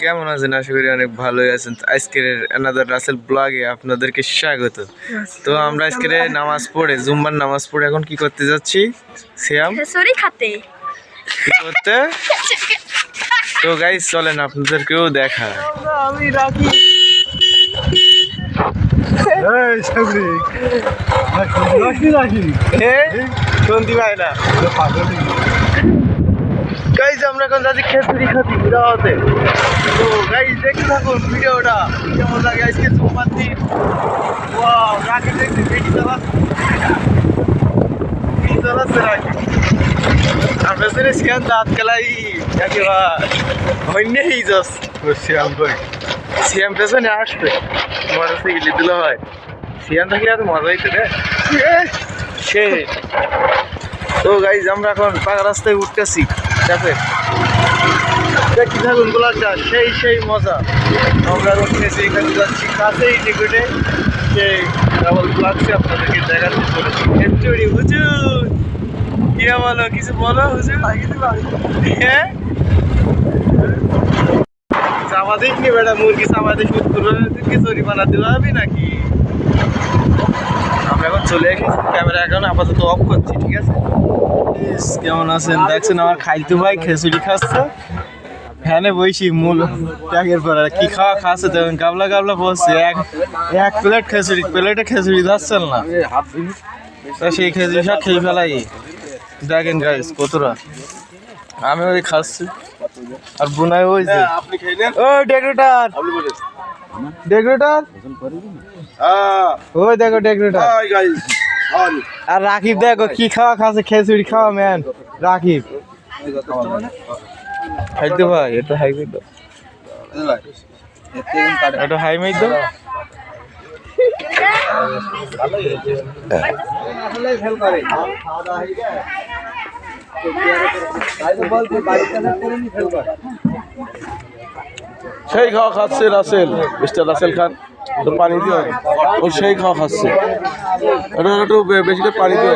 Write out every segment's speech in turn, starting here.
কেমন আছেন? আশা করি অনেক ভালোই আছেন। আজকের অ্যানাদার রাসেল ব্লগে আপনাদেরকে স্বাগত। তো আমরা আজকের নামাজ পড়ে জুম্মার নামাজ পড়ে এখন কি করতে যাচ্ছি? সিয়াম কি করতে? তো গাইস চলেন আপনাদেরকেও দেখা। আমি রাখি শুনতে পাই না গাইস, আমরা এখন যাচ্ছি খেসুরি খাতি বিরাতে। তো গাইস দেখতে থাকুন ভিডিওটা কেমন লাগে। আজকে সোমবার দিন, ওয়াও রাখি দেখতে দেখি চালাচ্ছে রাখি। আমরা সেরে সিয়ান দাঁত খেলাই হইনেই যাস সিয়াম ভাই, সিয়াম পেছনে আসবে মোটরসাইকেলে দিল হয়। সিয়াম থাকলে এত মজা হইতে রে সে। তো গাইজ আমরা এখন পাকা রাস্তায় উঠতেছি, ঠিক আছে? দেখি থাকুন গোলাটা সেই সেই মজা। আমরা উঠতেছি, এখানে যাচ্ছি কাছেই টিকিটে সেই ডাবল লাগছে আপনাদেরকে দেখাতে চলেছি। খেচুড়ি হুজুর কি বলো, কিছু বলো হুজুর। হ্যাঁ চাপা দেখনি বেটা, মুরগি চাপা দিয়ে শুট করবে, খিচুড়ি বানাতে পারবি নাকি? আমরা এখন চলে এসেছি, ক্যামেরা এখন আপাতত অফ করছি, ঠিক আছে? কেমন আছেন? দেখছেন আমার খাইতু ভাই খিচুড়ি খাচ্ছে, ফ্যানে বইছি মূল ট্যাগের পর। কি খাওয়া খাচ্ছে দেখুন, গাবলা গাবলা বসছে। এক প্লেট খিচুড়ি, প্লেটে খিচুড়ি যাচ্ছেন না, সেই খিচুড়ি সব খেয়ে ফেলাই। দেখেন গাইস কতটা আমি ওই খাচ্ছি আর বুনাই ওই যে ও ডেকোরেটর ডেকোরেটর ওই দেখো ডেকোরেটর। আর রাকিব দেখো কি খাওয়া খাচ্ছে, খিচুড়ি খাওয়া ম্যান রাকিব। খাইতে ভাই এটা হাই তো, এটা হাই মাই তো। সেই খাওয়া খাচ্ছে রাসেল, মিস্টার রাসেল খান। তো পানি দিও, ও সেই খাওয়া খাচ্ছে। এটা একটু বেশি করে পানি দিও।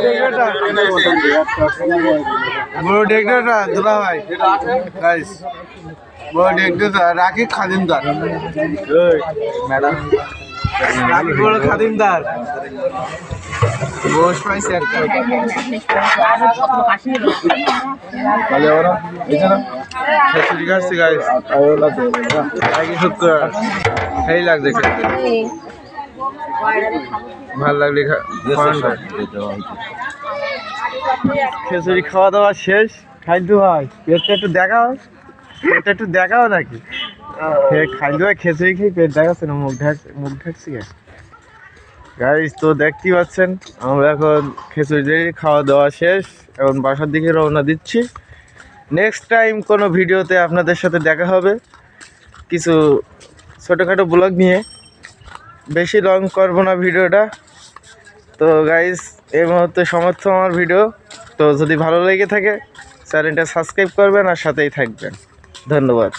বড় ডেকোরেটর দুলা ভাই গাইস, বড় ডেকোরেটর রাকিব খাদিমদার। ম্যাডাম রাকিব বড় খাদিমদার বস পাইছে একটা। তাহলে ওরা এখানে খিচুড়ি খাচ্ছে গাইস, সেই লাগছে খেতে, ভাল লাগলে খিচুড়ি খাওয়া দাওয়া শেষ। খাইতে হয় পেটটা একটু দেখাও, পেটটা একটু দেখাও নাকি? খাইতে হয় খিচুড়ি খেয়ে পেট দেখাচ্ছে না, মুখ ঢাকছি গাইস। তো দেখতেই পাচ্ছেন আমরা এখন খিচুড়ি খাওয়া দাওয়া শেষ, এখন বাসার দিকে রওনা দিচ্ছি। নেক্সট টাইম কোনো ভিডিওতে আপনাদের সাথে দেখা হবে কিছু ছোটোখাটো ব্লগ নিয়ে, বেশি লং করবো না ভিডিওটা। তো গাইস এই মুহূর্তে সমাপ্ত আমার ভিডিও। তো যদি ভালো লেগে থাকে চ্যানেলটা সাবস্ক্রাইব করবেন আর সাথেই থাকবেন। ধন্যবাদ।